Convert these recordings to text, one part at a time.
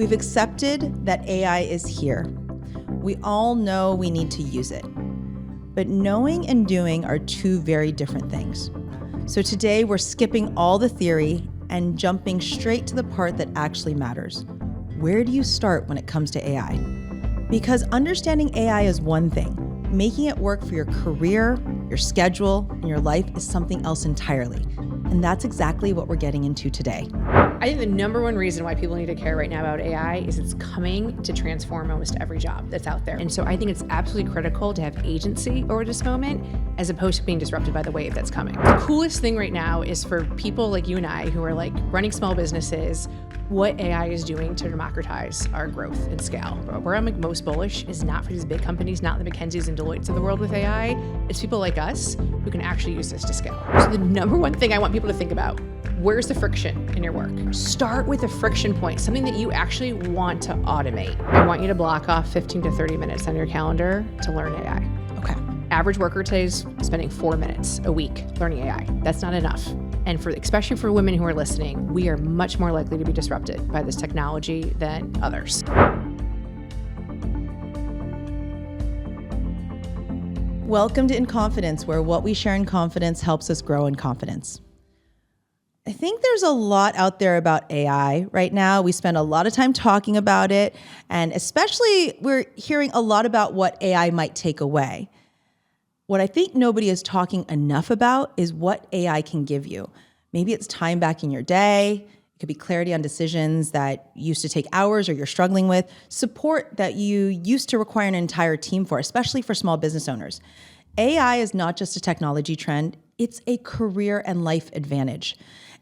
We've accepted that AI is here. We all know we need to use it. But knowing and doing are two very different things. So today we're skipping all the theory and jumping straight to the part that actually matters. Where do you start when it comes to AI? Because understanding AI is one thing. Making it work for your career, your schedule, and your life is something else entirely. And that's exactly what we're getting into today. I think the number one reason why people need to care right now about AI is it's coming to transform almost every job that's out there. And so I think it's absolutely critical to have agency over this moment as opposed to being disrupted by the wave that's coming. The coolest thing right now is for people like you and I who are like running small businesses, what AI is doing to democratize our growth and scale. But where I'm like most bullish is not for these big companies, not the McKinseys and Deloittes of the world with AI. It's people like us who can actually use this to scale. So the number one thing I want people to think about, where's the friction in your work? Start with a friction point, something that you actually want to automate. I want you to block off 15 to 30 minutes on your calendar to learn AI. Okay. Average worker today is spending 4 minutes a week learning AI. That's not enough. And especially for women who are listening, we are much more likely to be disrupted by this technology than others. Welcome to In Confidence, where what we share in confidence helps us grow in confidence. I think there's a lot out there about AI right now. We spend a lot of time talking about it, and especially we're hearing a lot about what AI might take away. What I think nobody is talking enough about is what AI can give you. Maybe it's time back in your day. It could be clarity on decisions that used to take hours or you're struggling with, support that you used to require an entire team for, especially for small business owners. AI is not just a technology trend, it's a career and life advantage.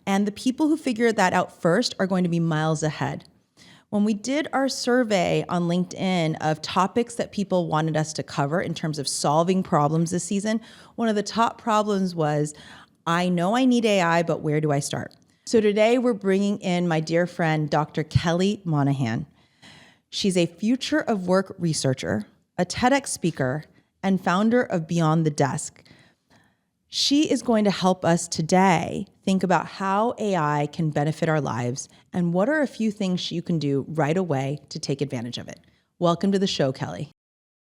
And the people who figure that out first are going to be miles ahead. When we did our survey on LinkedIn of topics that people wanted us to cover in terms of solving problems this season, one of the top problems was, I know I need AI, but where do I start? So today we're bringing in my dear friend, Dr. Kelly Monahan. She's a future of work researcher, a TEDx speaker, and founder of Beyond the Desk. She is going to help us today think about how AI can benefit our lives and what are a few things you can do right away to take advantage of it. Welcome to the show, Kelly.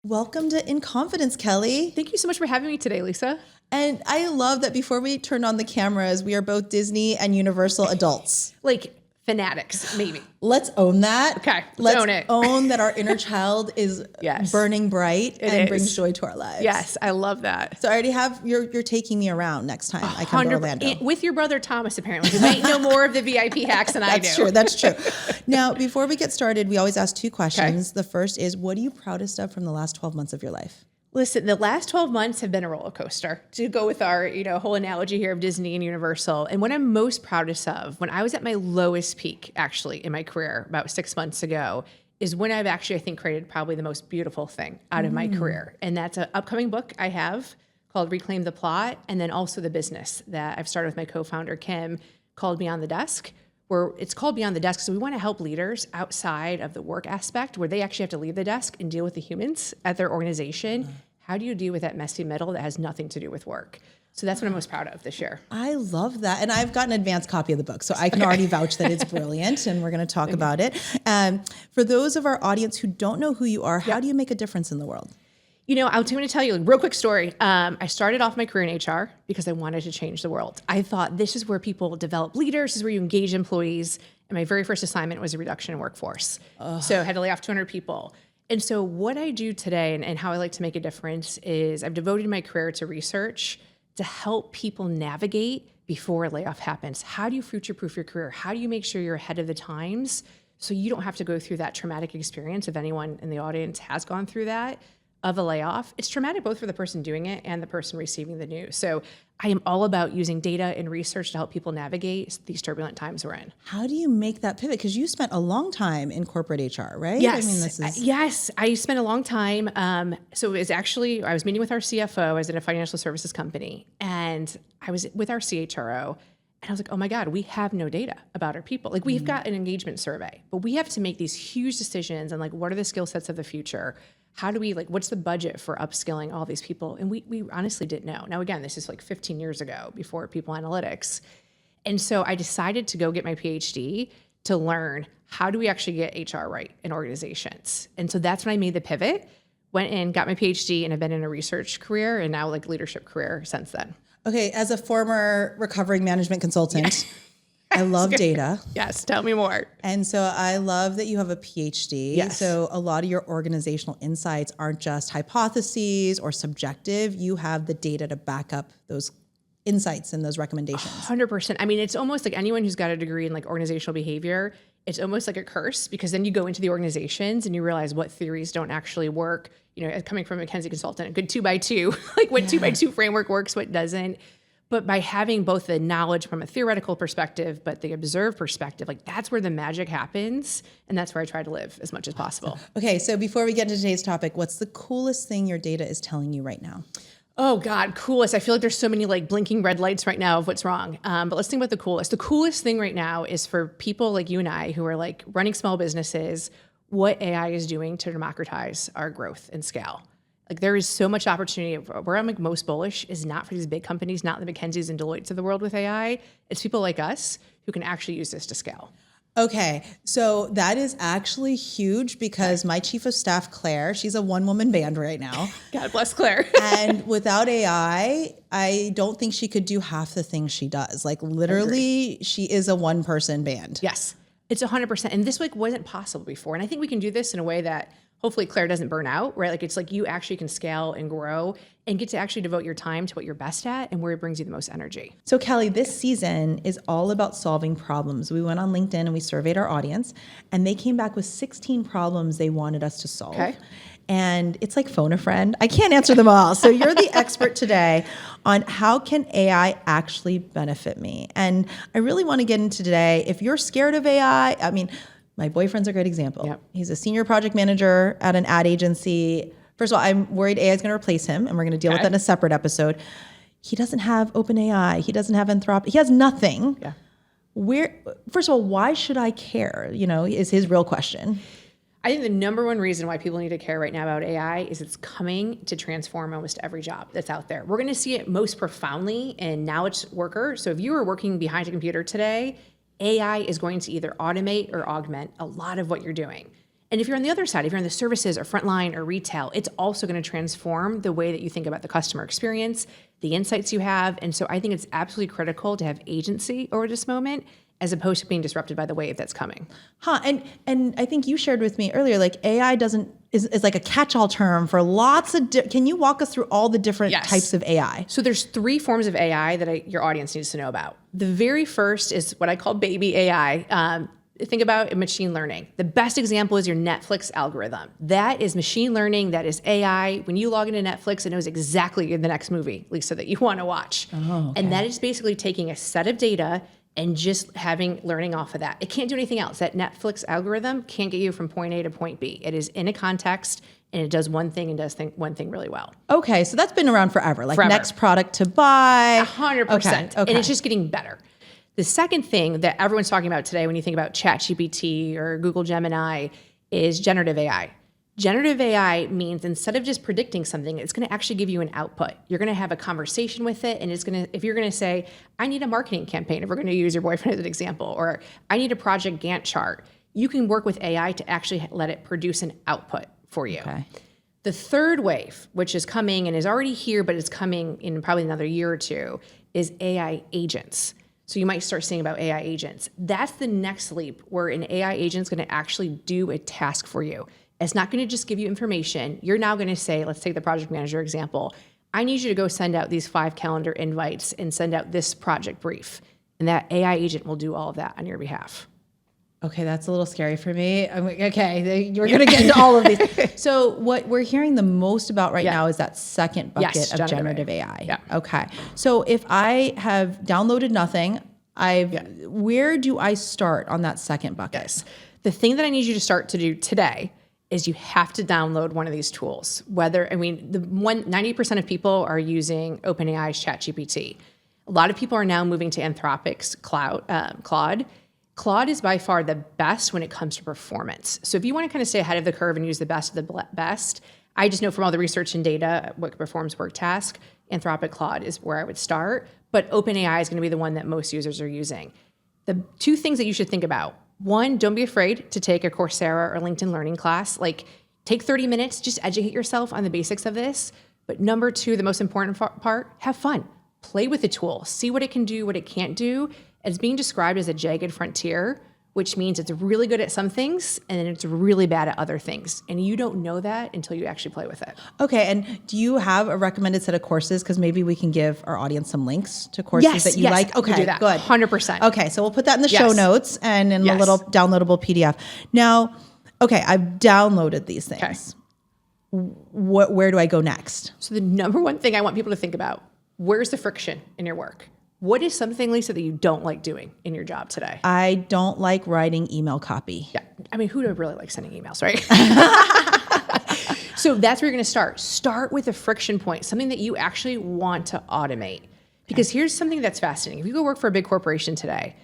Welcome to In Confidence, Kelly. Thank you so much for having me today, Lisa. And I love that before we turned on the cameras, we are both Disney and Universal adults. Like fanatics, maybe. Let's own that. Okay, let's own it. Own that our inner child is burning bright and brings joy to our lives. Yes, I love that. So I already have, you're taking me around next time I come to Orlando. With your brother Thomas, apparently. You might know more of the VIP hacks than I do. That's true. Now, before we get started, we always ask two questions. Okay. The first is, what are you proudest of from the last 12 months of your life? Listen, the last 12 months have been a roller coaster, to go with our whole analogy here of Disney and Universal. And what I'm most proudest of, when I was at my lowest peak, actually, in my career about 6 months ago, is when I've actually, I think, created probably the most beautiful thing out of my career. And that's an upcoming book I have called Reclaim the Plot, and then also the business that I've started with my co-founder, Kim, called Beyond the Desk, where it's called Beyond the Desk because we want to help leaders outside of the work aspect where they actually have to leave the desk and deal with the humans at their organization. How do you deal with that messy middle that has nothing to do with work? So that's what I'm most proud of this year. I love that. And I've got an advanced copy of the book, so I can already vouch that it's brilliant, and we're going to talk about it. For those of our audience who don't know who you are, how do you make a difference in the world? I'm going to tell you a real quick story. I started off my career in HR because I wanted to change the world. I thought this is where people develop leaders, this is where you engage employees. And my very first assignment was a reduction in workforce. So I had to lay off 200 people. And so what I do today and how I like to make a difference is I've devoted my career to research to help people navigate before a layoff happens. How do you future-proof your career? How do you make sure you're ahead of the times so you don't have to go through that traumatic experience if anyone in the audience has gone through that? Of a layoff. It's traumatic both for the person doing it and the person receiving the news. So I am all about using data and research to help people navigate these turbulent times we're in. How do you make that pivot? Because you spent a long time in corporate HR, right? Yes. Yes, I spent a long time. So it was actually, I was meeting with our CFO. I was in a financial services company, and I was with our CHRO. And I was like, oh my God, we have no data about our people. Like we've got an engagement survey, but we have to make these huge decisions on like, what are the skill sets of the future? How do we what's the budget for upskilling all these people? And we honestly didn't know. Now, again, this is like 15 years ago before people analytics. And so I decided to go get my PhD to learn how do we actually get HR right in organizations. And so that's when I made the pivot, went in, got my PhD, and have been in a research career and now like leadership career since then. Okay, as a former recovering management consultant, I love data. Yes, tell me more. And so I love that you have a PhD. Yes. So a lot of your organizational insights aren't just hypotheses or subjective. You have the data to back up those insights and those recommendations. 100%. I mean, it's almost like anyone who's got a degree in like organizational behavior, it's almost like a curse because then you go into the organizations and you realize what theories don't actually work. You know, coming from a McKinsey consultant, a good 2x2, like what 2x2 framework works, what doesn't. But by having both the knowledge from a theoretical perspective, but the observed perspective, like that's where the magic happens. And that's where I try to live as much as possible. Okay, so before we get into today's topic, what's the coolest thing your data is telling you right now? Oh God, coolest. I feel like there's so many like blinking red lights right now of what's wrong. But let's think about the coolest. The coolest thing right now is for people like you and I who are like running small businesses, what AI is doing to democratize our growth and scale. Like there is so much opportunity. Where I'm like most bullish is not for these big companies, not the McKinseys and Deloittes of the world with AI. It's people like us who can actually use this to scale. Okay, so that is actually huge because my chief of staff, Claire, she's a one-woman band right now. God bless Claire. And without AI, I don't think she could do half the things she does. Like literally, she is a one-person band. Yes, it's 100%. And this like wasn't possible before. And I think we can do this in a way that hopefully Claire doesn't burn out, right? Like it's like you actually can scale and grow and get to actually devote your time to what you're best at and where it brings you the most energy. So Kelly, this season is all about solving problems. We went on LinkedIn and we surveyed our audience and they came back with 16 problems they wanted us to solve. Okay. And it's like phone a friend. I can't answer them all. So you're the expert today on how can AI actually benefit me? And I really want to get into today, if you're scared of AI, I mean, my boyfriend's a great example. Yep. He's a senior project manager at an ad agency. First of all, I'm worried AI is going to replace him, and we're going to deal with that in a separate episode. He doesn't have OpenAI. He doesn't have Anthropic. He has nothing. Yeah. First of all, why should I care? You know, is his real question. I think the number one reason why people need to care right now about AI is it's coming to transform almost every job that's out there. We're going to see it most profoundly in knowledge worker. So if you are working behind a computer today, AI is going to either automate or augment a lot of what you're doing. And if you're on the other side, if you're in the services or frontline or retail, it's also going to transform the way that you think about the customer experience, the insights you have. And so I think it's absolutely critical to have agency over this moment as opposed to being disrupted by the wave that's coming. And I think you shared with me earlier, like AI is like a catch-all term for lots of, can you walk us through all the different types of AI? So there's 3 forms of AI that your audience needs to know about. The very first is what I call baby AI. Think about machine learning. The best example is your Netflix algorithm. That is machine learning, that is AI. When you log into Netflix, it knows exactly the next movie, Lisa, that you want to watch. Oh, okay. And that is basically taking a set of data and just learning off of that. It can't do anything else. That Netflix algorithm can't get you from point A to point B. It is in a context and it does one thing and does one thing really well. Okay, so that's been around forever. Like Forever. Next product to buy. 100%. Okay. And it's just getting better. The second thing that everyone's talking about today when you think about ChatGPT or Google Gemini is generative AI. Generative AI means instead of just predicting something, it's going to actually give you an output. You're going to have a conversation with it, and it's going to, if you're going to say, I need a marketing campaign, if we're going to use your boyfriend as an example, or I need a project Gantt chart, you can work with AI to actually let it produce an output for you. Okay. The third wave, which is coming and is already here, but it's coming in probably another year or two, is AI agents. So you might start seeing about AI agents. That's the next leap where an AI agent is going to actually do a task for you. It's not going to just give you information. You're now going to say, let's take the project manager example. I need you to go send out these 5 calendar invites and send out this project brief. And that AI agent will do all of that on your behalf. Okay, that's a little scary for me. Okay, you're going to get into all of these. So what we're hearing the most about right now is that second bucket of generative AI. Yeah. Okay. So if I have downloaded nothing, where do I start on that second bucket? Yes. The thing that I need you to start to do today is you have to download one of these tools. 90% of people are using OpenAI's ChatGPT. A lot of people are now moving to Anthropic's Claude. Claude is by far the best when it comes to performance. So if you want to kind of stay ahead of the curve and use the best of the best, I just know from all the research and data what performs work task, Anthropic Claude is where I would start. But OpenAI is going to be the one that most users are using. The 2 things that you should think about One, don't be afraid to take a Coursera or LinkedIn Learning class. Like, take 30 minutes, just educate yourself on the basics of this. But number two, the most important part, have fun. Play with the tool. See what it can do, what it can't do. It's being described as a jagged frontier, which means it's really good at some things and then it's really bad at other things. And you don't know that until you actually play with it. Okay. And do you have a recommended set of courses? Because maybe we can give our audience some links to courses that you like. Okay, do that. Good. 100%. Okay. So we'll put that in the show notes and in a little downloadable PDF. Now, okay, I've downloaded these things. Where do I go next? So the number one thing I want people to think about, where's the friction in your work? What is something, Lisa, that you don't like doing in your job today? I don't like writing email copy. Yeah. I mean, who would really like sending emails, right? So that's where you're going to start. Start with a friction point, something that you actually want to automate. Because here's something that's fascinating. If you go work for a big corporation today,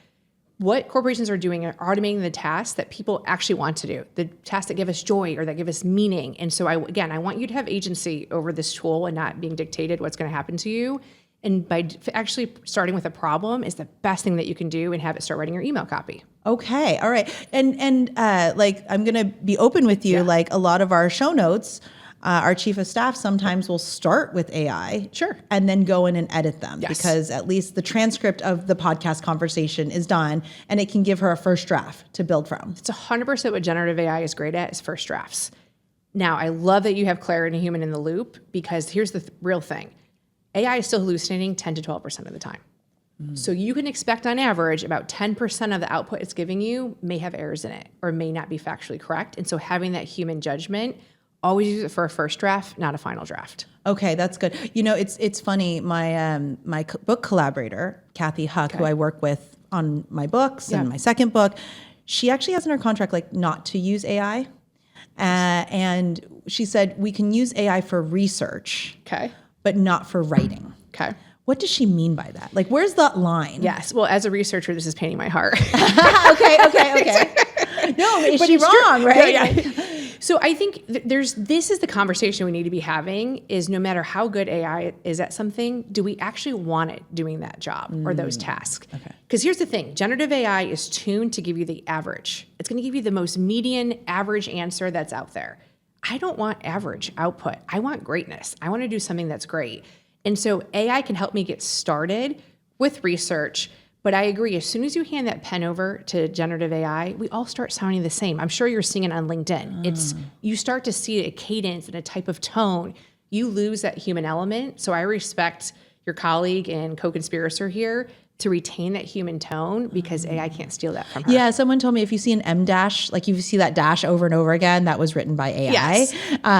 what corporations are doing are automating the tasks that people actually want to do, the tasks that give us joy or that give us meaning. And so I want you to have agency over this tool and not being dictated what's going to happen to you. And by actually starting with a problem is the best thing that you can do and have it start writing your email copy. Okay. All right. And like, I'm going to be open with you. Like a lot of our show notes, our chief of staff sometimes will start with AI. Sure. And then go in and edit them because at least the transcript of the podcast conversation is done and it can give her a first draft to build from. It's 100% what generative AI is great at is first drafts. Now, I love that you have Claire and a human in the loop because here's the real thing. AI is still hallucinating 10 to 12% of the time. So you can expect on average about 10% of the output it's giving you may have errors in it or may not be factually correct. And so having that human judgment, always use it for a first draft, not a final draft. Okay, that's good. You know, it's funny. My book collaborator, Kathy Huck, who I work with on my books and my second book, she actually has in her contract like not to use AI. And she said we can use AI for research. Okay. But not for writing. Okay. What does she mean by that? Like, where's that line? Yes. Well, as a researcher, this is painting my heart. Okay. No, is she wrong, right? Yeah. So I think this is the conversation we need to be having is no matter how good AI is at something, do we actually want it doing that job or those tasks? Okay. Because here's the thing, generative AI is tuned to give you the average. It's going to give you the most median average answer that's out there. I don't want average output. I want greatness. I want to do something that's great. And so AI can help me get started with research. But I agree, as soon as you hand that pen over to generative AI, we all start sounding the same. I'm sure you're seeing it on LinkedIn. You start to see a cadence and a type of tone. You lose that human element. So I respect your colleague and co-conspirator here to retain that human tone because AI can't steal that from her. Yeah, someone told me if you see an M dash, like you see that dash over and over again, that was written by AI,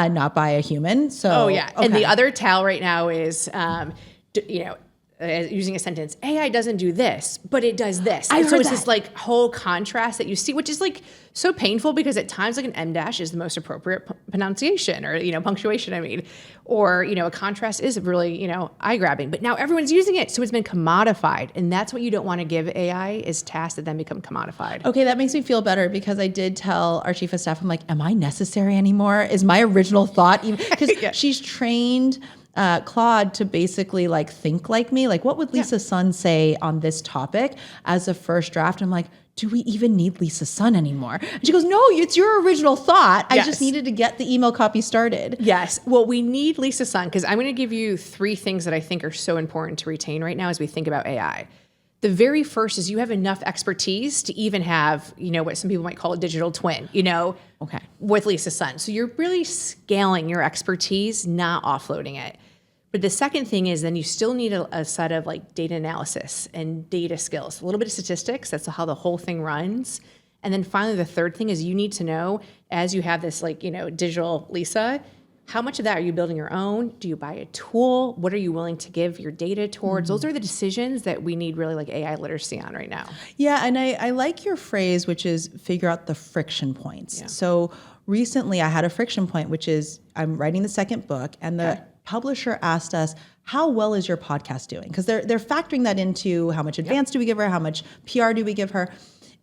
not by a human. So, And the other tell right now is, using a sentence, AI doesn't do this, but it does this. And so it's this like whole contrast that you see, which is like so painful because at times like an M dash is the most appropriate pronunciation or, punctuation, or, a contrast is really, eye grabbing, but now everyone's using it. So it's been commodified. And that's what you don't want to give AI is tasks that then become commodified. Okay. That makes me feel better because I did tell our chief of staff, I'm like, am I necessary anymore? Is my original thought even, because she's trained Claude to basically like think like me. Like what would Lisa Sun say on this topic as a first draft? I'm like, do we even need Lisa Sun anymore? And she goes, no, it's your original thought. I just needed to get the email copy started. Yes. Well, we need Lisa Sun because I'm going to give you 3 things that I think are so important to retain right now as we think about AI. The very first is you have enough expertise to even have, what some people might call a digital twin, with Lisa Sun. So you're really scaling your expertise, not offloading it. But the second thing is then you still need a set of like data analysis and data skills, a little bit of statistics. That's how the whole thing runs. And then finally, the third thing is you need to know as you have this digital Lisa, how much of that are you building your own? Do you buy a tool? What are you willing to give your data towards? Those are the decisions that we need really like AI literacy on right now. Yeah, and I like your phrase, which is figure out the friction points. Yeah. So recently I had a friction point, which is I'm writing the second book and the publisher asked us, how well is your podcast doing? Because they're factoring that into how much advance do we give her, how much PR do we give her?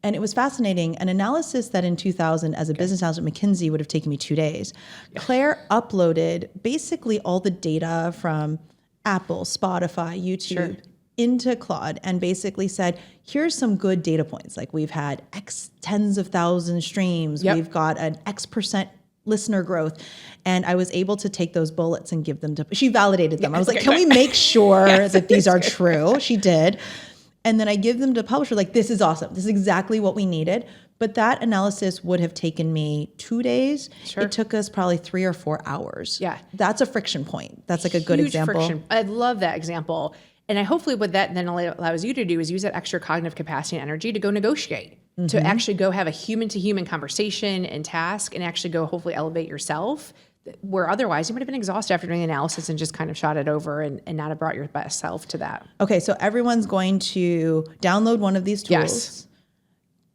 And it was fascinating. An analysis that in 2000 as a business analyst at McKinsey would have taken me 2 days. Claire uploaded basically all the data from Apple, Spotify, YouTube into Claude and basically said, here's some good data points. Like we've had X tens of thousand streams. Yep. We've got an X% listener growth. And I was able to take those bullets and give them to, she validated them. I was like, can we make sure that these are true? She did. And then I give them to publisher, like, this is awesome. This is exactly what we needed. But that analysis would have taken me 2 days. Sure. It took us probably 3 or 4 hours. Yeah. That's a friction point. That's like a good example. Friction. I love that example. And I hopefully what that then allows you to do is use that extra cognitive capacity and energy to go negotiate, to actually go have a human-to-human conversation and task and actually go hopefully elevate yourself, where otherwise you might have been exhausted after doing the analysis and just kind of shot it over and not have brought your best self to that. Okay, so everyone's going to download one of these tools, Yes.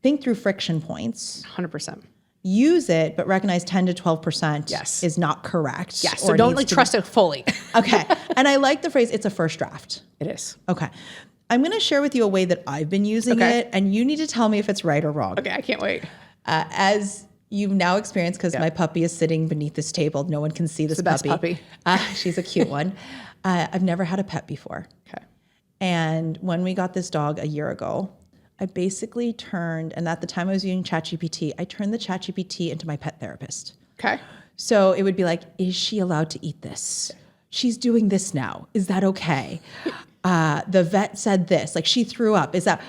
think through friction points, 100%. use it, but recognize 10 to 12% Yes. is not correct. Yes, so don't like trust it fully. Okay, and I like the phrase, it's a first draft. It is. Okay, I'm gonna share with you a way that I've been using it, and you need to tell me if it's right or wrong. Okay, I can't wait. As you've now experienced, because my puppy is sitting beneath this table, no one can see this the best puppy. She's a cute one. I've never had a pet before. Okay. And when we got this dog a year ago, I basically turned, and at the time I was using ChatGPT, I turned the ChatGPT into my pet therapist. Okay. So it would be like, is she allowed to eat this? She's doing this now. Is that okay? The vet said this, like she threw up. Is that,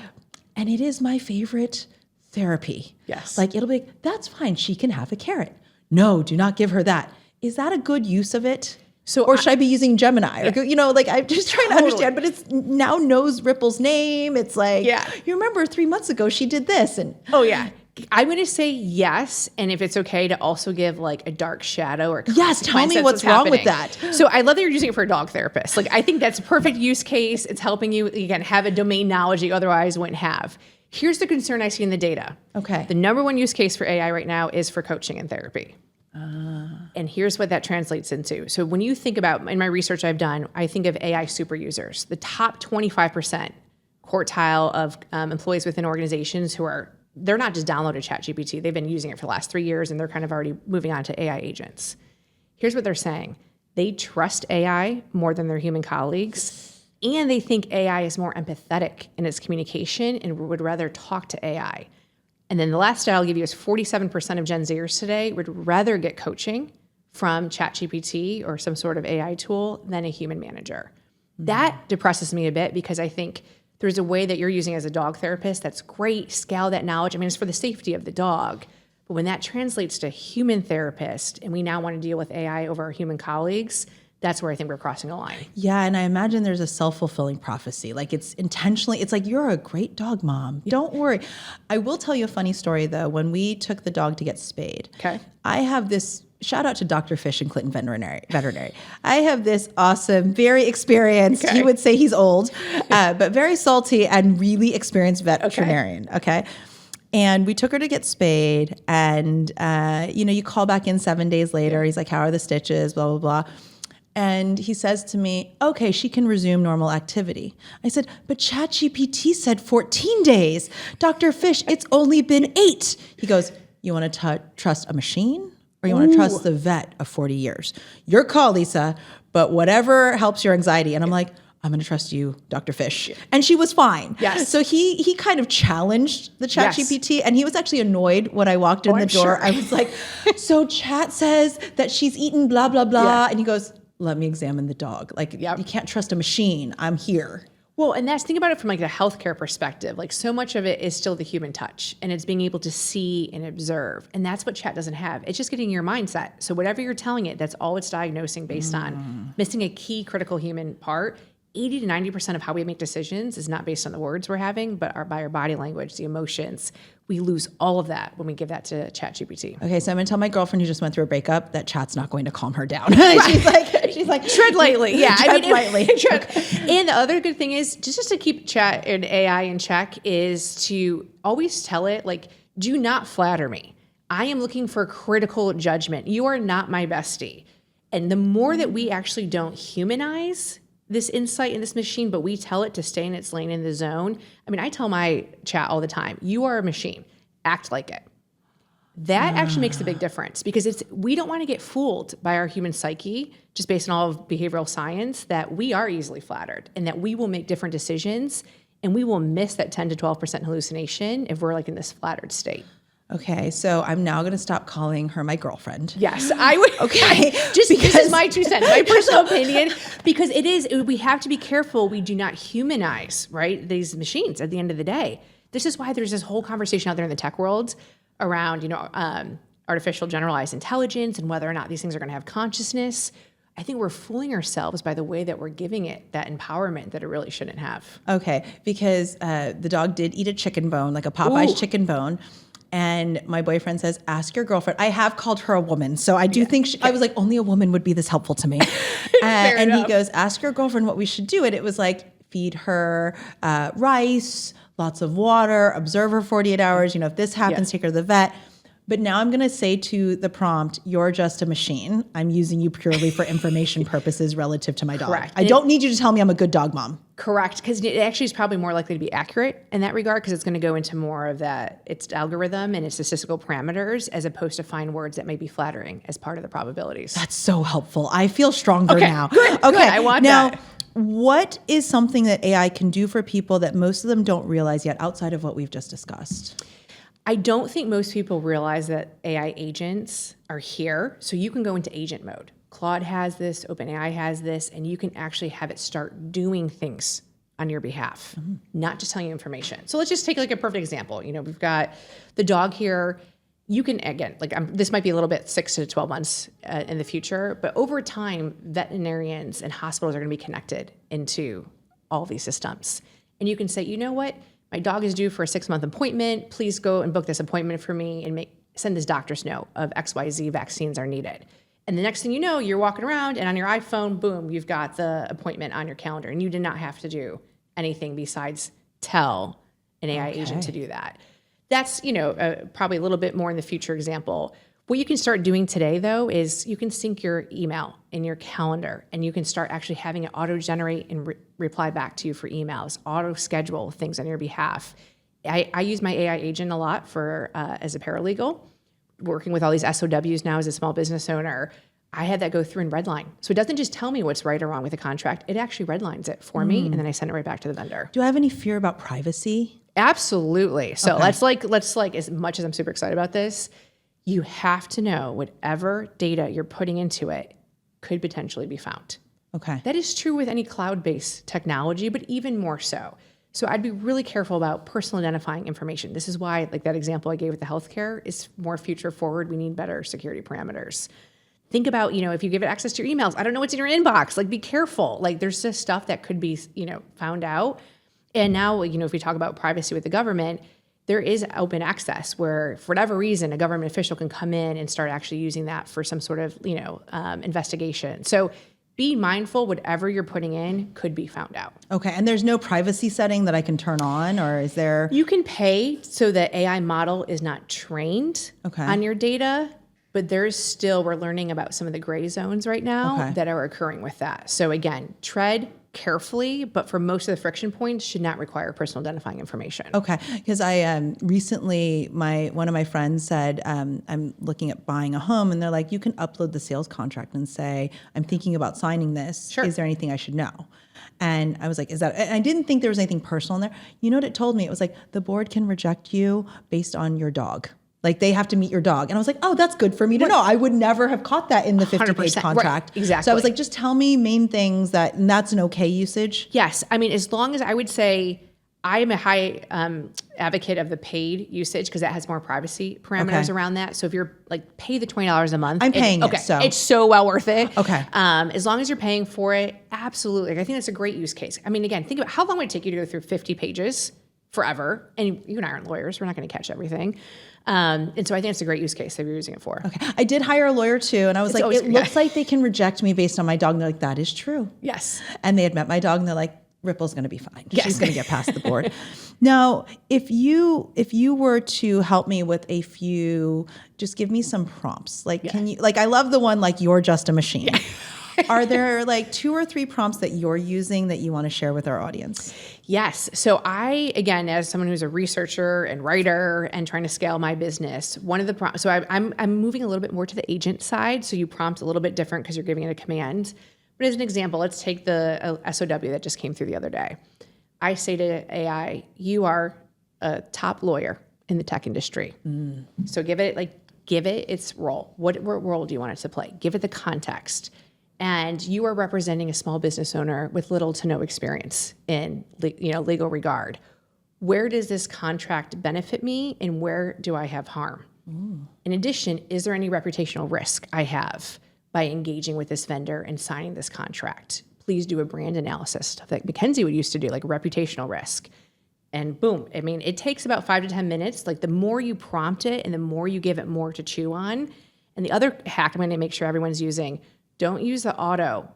and it is my favorite therapy. Yes. Like it'll be like, that's fine. She can have a carrot. No, do not give her that. Is that a good use of it? Or should I be using Gemini? Or, you know, like I'm just trying to understand, but it's now knows Ripple's name. It's like, you remember 3 months ago she did this. And oh yeah. I'm going to say yes. And if it's okay to also give like a dark shadow or yes, tell me what's wrong with that. So I love that you're using it for a dog therapist. Like I think that's a perfect use case. It's helping you, again, have a domain knowledge you otherwise wouldn't have. Here's the concern I see in the data. Okay. The number one use case for AI right now is for coaching and therapy. And here's what that translates into. So when you think about, in my research I've done, I think of AI super users. The top 25% quartile of employees within organizations who are, they're not just downloaded ChatGPT. They've been using it for the last 3 years and they're kind of already moving on to AI agents. Here's what they're saying. They trust AI more than their human colleagues. And they think AI is more empathetic in its communication and would rather talk to AI. And then the last stat I'll give you is 47% of Gen Zers today would rather get coaching from ChatGPT or some sort of AI tool than a human manager. That depresses me a bit because I think there's a way that you're using as a dog therapist that's great, scale that knowledge. I mean, it's for the safety of the dog. But when that translates to human therapist and we now want to deal with AI over our human colleagues, that's where I think we're crossing a line. Yeah, and I imagine there's a self-fulfilling prophecy. Like it's intentionally, it's like, you're a great dog mom. Don't worry. I will tell you a funny story though. When we took the dog to get spayed, I have this, shout out to Dr. Fish and Clinton Veterinary. I have this awesome, very experienced, he would say he's old, but very salty and really experienced veterinarian, okay? And we took her to get spayed and, you call back in 7 days later. He's like, how are the stitches, blah, blah, blah. And he says to me, okay, she can resume normal activity. I said, but ChatGPT said 14 days. Dr. Fish, it's only been 8. He goes, you want to trust a machine or you want to trust the vet of 40 years? Your call, Lisa, but whatever helps your anxiety. And I'm like, I'm going to trust you, Dr. Fish. And she was fine. Yes. So he kind of challenged the ChatGPT and he was actually annoyed when I walked in the door. Sure. I was like, so Chat says that she's eaten blah, blah, blah. And he goes, let me examine the dog. Like, you can't trust a machine. I'm here. Well, and think about it from like a healthcare perspective. Like so much of it is still the human touch and it's being able to see and observe. And that's what Chat doesn't have. It's just getting your mindset. So whatever you're telling it, that's all it's diagnosing based on. Missing a key critical human part. 80 to 90% of how we make decisions is not based on the words we're having, but by our body language, the emotions. We lose all of that when we give that to ChatGPT. Okay, so I'm gonna tell my girlfriend who just went through a breakup that Chat's not going to calm her down. she's like, tread lightly. Yeah, tread lightly. And the other good thing is just to keep Chat and AI in check is to always tell it, like, do not flatter me. I am looking for critical judgment. You are not my bestie. And the more that we actually don't humanize this insight in this machine, but we tell it to stay in its lane in the zone. I mean, I tell my Chat all the time, you are a machine, act like it. That actually makes a big difference because we don't want to get fooled by our human psyche just based on all of behavioral science that we are easily flattered and that we will make different decisions and we will miss that 10 to 12% hallucination if we're like in this flattered state. Okay, so I'm now going to stop calling her my girlfriend. Yes, I would. Okay, this is my 2 cents, my personal opinion, because we have to be careful. We do not humanize, right, these machines at the end of the day. This is why there's this whole conversation out there in the tech world around, artificial generalized intelligence and whether or not these things are going to have consciousness. I think we're fooling ourselves by the way that we're giving it that empowerment that it really shouldn't have. Okay, because the dog did eat a chicken bone, like a Popeye's chicken bone. And my boyfriend says, ask your girlfriend. I have called her a woman. So I do think I was like, only a woman would be this helpful to me. And he goes, ask your girlfriend what we should do. And it was like, feed her rice, lots of water, observe her 48 hours. If this happens, take her to the vet. But now I'm going to say to the prompt, you're just a machine. I'm using you purely for information purposes relative to my dog. Correct. I don't need you to tell me I'm a good dog mom. Correct. Because it actually is probably more likely to be accurate in that regard because it's going to go into more of that, its algorithm and its statistical parameters as opposed to find words that may be flattering as part of the probabilities. That's so helpful. I feel stronger now. Good. I want now, that. What is something that AI can do for people that most of them don't realize yet outside of what we've just discussed? I don't think most people realize that AI agents are here. So you can go into agent mode. Claude has this, OpenAI has this, and you can actually have it start doing things on your behalf, not just telling you information. So let's just take like a perfect example. We've got the dog here. You can, again, this might be a little bit 6 to 12 months in the future, but over time, veterinarians and hospitals are going to be connected into all these systems. And you can say, you know what? My dog is due for a 6-month appointment. Please go and book this appointment for me and send this doctor's note of XYZ vaccines are needed. And the next thing you know, you're walking around and on your iPhone, boom, you've got the appointment on your calendar and you did not have to do anything besides tell an AI agent to do that. That's, probably a little bit more in the future example. What you can start doing today, though, is you can sync your email in your calendar and you can start actually having it auto-generate and reply back to you for emails, auto-schedule things on your behalf. I use my AI agent a lot for as a paralegal, working with all these SOWs now as a small business owner. I had that go through and redline. So it doesn't just tell me what's right or wrong with the contract. It actually redlines it for me, and then I send it right back to the vendor. Do I have any fear about privacy? Absolutely. So let's as much as I'm super excited about this, you have to know whatever data you're putting into it could potentially be found. Okay. That is true with any cloud-based technology, but even more so. So I'd be really careful about personal identifying information. This is why, like that example I gave with the healthcare, is more future forward. We need better security parameters. Think about, if you give it access to your emails, I don't know what's in your inbox. Be careful. There's just stuff that could be, found out. And now, if we talk about privacy with the government, there is open access where, for whatever reason, a government official can come in and start actually using that for some sort of, investigation. So be mindful, whatever you're putting in could be found out. Okay, and there's no privacy setting that I can turn on, or is there? You can pay so the AI model is not trained on your data, but we're learning about some of the gray zones right now that are occurring with that. So again, tread carefully, but for most of the friction points should not require personal identifying information. Okay, because I recently, one of my friends said, I'm looking at buying a home, and they're like, you can upload the sales contract and say, I'm thinking about signing this. Sure. Is there anything I should know? And I was like, and I didn't think there was anything personal in there. You know what it told me? It was like, the board can reject you based on your dog. They have to meet your dog. And I was like, oh, that's good for me to know. I would never have caught that in the 50-page contract. Right, exactly. So I was like, just tell me main things and that's an okay usage. Yes. I mean, as long as I would say I'm a high advocate of the paid usage because that has more privacy parameters around that. So if you're pay the $20 a month. I'm paying it. So it's so well worth it. Okay. As long as you're paying for it, absolutely. I think that's a great use case. I mean, again, think about how long would it take you to go through 50 pages forever? And you and I aren't lawyers. We're not going to catch everything. And so I think it's a great use case that you're using it for. Okay. I did hire a lawyer too. And I was it looks like they can reject me based on my dog. And they're like, that is true. Yes. And they had met my dog and they're like, Ripple's going to be fine. Yes. She's going to get past the board. Now, if you were to help me with a few, just give me some prompts. Can you, I love the one, you're just a machine. Yeah. Are there like 2 or 3 prompts that you're using that you want to share with our audience? Yes. So I, again, as someone who's a researcher and writer and trying to scale my business, one of the prompts, so I'm moving a little bit more to the agent side. So you prompt a little bit different because you're giving it a command. But as an example, let's take the SOW that just came through the other day. I say to AI, you are a top lawyer in the tech industry. So give it its role. What role do you want it to play? Give it the context. And you are representing a small business owner with little to no experience in legal regard. Where does this contract benefit me, and where do I have harm? In addition, is there any reputational risk I have by engaging with this vendor and signing this contract? Please do a brand analysis, stuff like McKinsey would used to do, like reputational risk. And boom, I mean, it takes about 5 to 10 minutes. Like the more you prompt it and the more you give it more to chew on. And the other hack I'm going to make sure everyone's using, don't use the auto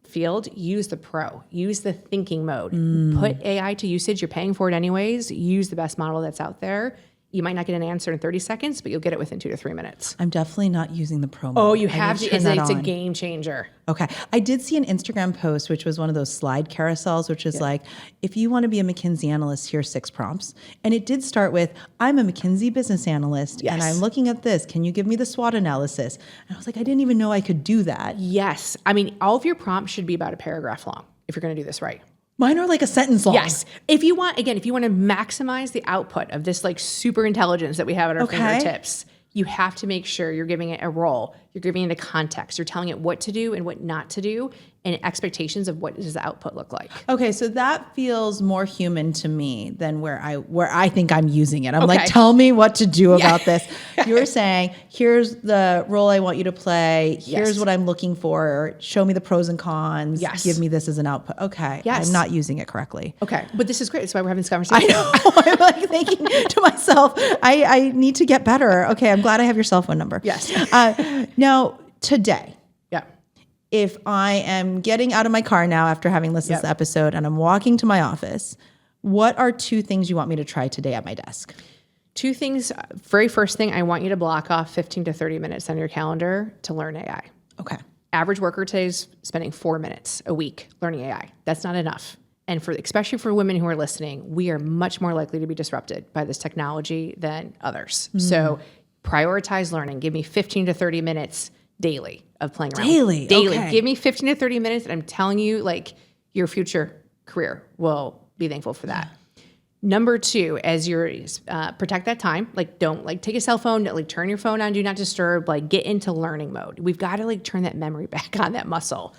field, use the pro, use the thinking mode. Put AI to usage. You're paying for it anyways. Use the best model that's out there. You might not get an answer in 30 seconds, but you'll get it within 2 to 3 minutes. I'm definitely not using the pro mode. Oh, you have to. It's a game changer. Okay. I did see an Instagram post, which was one of those slide carousels, which is like, if you want to be a McKinsey analyst, here's 6 prompts. And it did start with, I'm a McKinsey business analyst, and I'm looking at this. Can you give me the SWOT analysis? And I was like, I didn't even know I could do that. Yes. I mean, all of your prompts should be about a paragraph long if you're going to do this right. Mine are like a sentence long. Yes. If you want to maximize the output of this like super intelligence that we have at our fingertips, you have to make sure you're giving it a role. You're giving it a context. You're telling it what to do and what not to do, and expectations of what does the output look like. Okay, so that feels more human to me than where I think I'm using it. I'm like, tell me what to do about this. You were saying, here's the role I want you to play. Here's what I'm looking for. Show me the pros and cons. Give me this as an output. Okay, I'm not using it correctly. Okay, but this is great. That's why we're having this conversation. I know. I'm like thinking to myself, I need to get better. Okay, I'm glad I have your cell phone number. Yes. Now, today, if I am getting out of my car now after having listened to the episode and I'm walking to my office, what are 2 things you want me to try today at my desk? 2 things. Very first thing, I want you to block off 15 to 30 minutes on your calendar to learn AI. Okay. Average worker today is spending 4 minutes a week learning AI. That's not enough. And especially for women who are listening, we are much more likely to be disrupted by this technology than others. So prioritize learning. Give me 15 to 30 minutes daily of playing around. Daily. Okay. Give me 15 to 30 minutes, and I'm telling you, like, your future career will be thankful for that. Number 2, as you're protect that time, like don't like take a cell phone, like turn your phone on, do not disturb, like get into learning mode. We've got to like turn that memory back on, that muscle.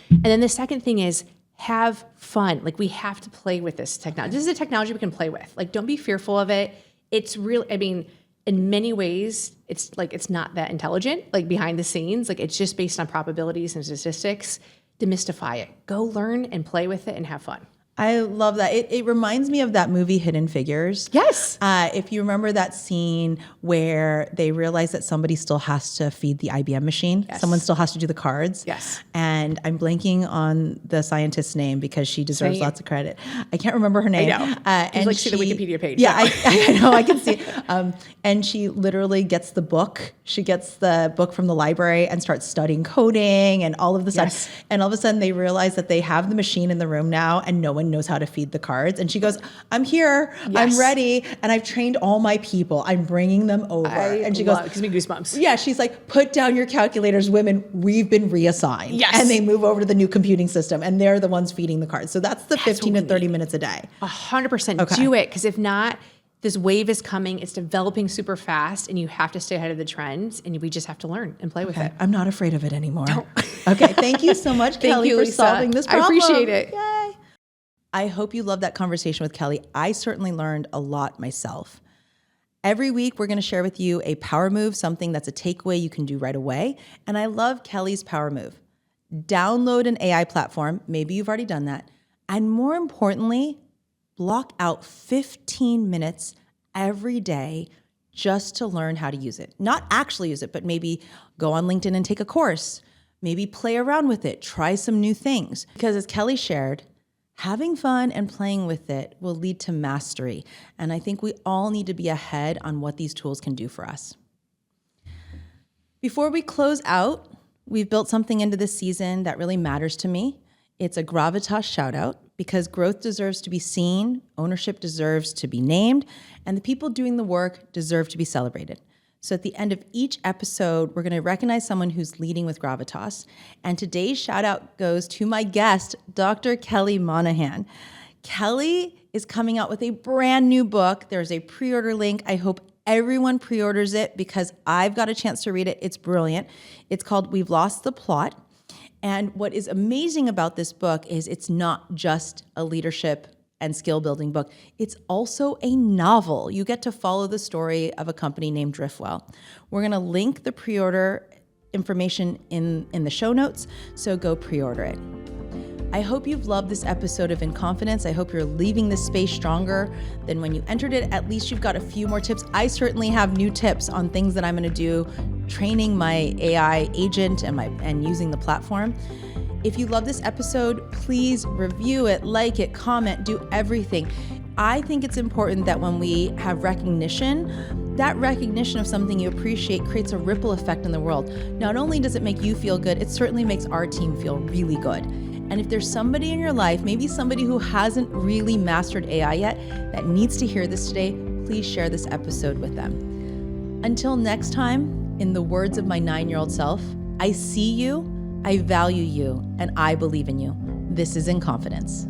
And then the second thing is have fun. Like we have to play with this technology. This is a technology we can play with. Like don't be fearful of it. It's real. I mean, in many ways, it's not that intelligent, like behind the scenes. Like it's just based on probabilities and statistics. Demystify it. Go learn and play with it and have fun. I love that. It reminds me of that movie Hidden Figures. Yes. If you remember that scene where they realize that somebody still has to feed the IBM machine. Yes. Someone still has to do the cards. Yes. And I'm blanking on the scientist's name because she deserves lots of credit. I can't remember her name. I know. And like see the Wikipedia page. Yeah, I know. I can see. And she literally gets the book. She gets the book from the library and starts studying coding and all of the stuff. And all of a sudden they realize that they have the machine in the room now and no one knows how to feed the cards. And she goes, I'm here, I'm ready, and I've trained all my people. I'm bringing them over. And she goes, it gives me goosebumps. Yeah, she's like, put down your calculators, women, we've been reassigned. Yes. And they move over to the new computing system and they're the ones feeding the cards. So that's the 15 to 30 minutes a day. 100%. Do it, because if not, this wave is coming. It's developing super fast, and you have to stay ahead of the trends, and we just have to learn and play with it. I'm not afraid of it anymore. Okay, thank you so much, Kelly, for Lisa. solving this problem. I appreciate it. Yay. I hope you loved that conversation with Kelly. I certainly learned a lot myself. Every week, we're going to share with you a power move, something that's a takeaway you can do right away. And I love Kelly's power move. Download an AI platform. Maybe you've already done that. And more importantly, block out 15 minutes every day just to learn how to use it. Not actually use it, but maybe go on LinkedIn and take a course. Maybe play around with it. Try some new things. Because as Kelly shared, having fun and playing with it will lead to mastery. And I think we all need to be ahead on what these tools can do for us. Before we close out, We've built something into this season that really matters to me. It's a GRAVITAS shoutout because growth deserves to be seen, ownership deserves to be named, and the people doing the work deserve to be celebrated. So at the end of each episode, we're going to recognize someone who's leading with gravitas. And today's shout out goes to my guest, Dr. Kelly Monahan. Kelly is coming out with a brand new book. There's a pre-order link. I hope everyone pre-orders it because I've got a chance to read it. It's brilliant. It's called We've Lost the Plot. And what is amazing about this book is it's not just a leadership and skill building book. It's also a novel. You get to follow the story of a company named Driftwell. We're going to link the pre-order information in the show notes, so go pre-order it. I hope you've loved this episode of In Confidence. I hope you're leaving this space stronger than when you entered it. At least you've got a few more tips. I certainly have new tips on things that I'm going to do, training my AI agent and using the platform. If you love this episode, please review it, like it, comment, do everything. I think it's important that when we have recognition, that recognition of something you appreciate creates a ripple effect in the world. Not only does it make you feel good, it certainly makes our team feel really good. And if there's somebody in your life, maybe somebody who hasn't really mastered AI yet, that needs to hear this today, please share this episode with them. Until next time, in the words of my 9-year-old self, I see you, I value you, and I believe in you. This is In Confidence.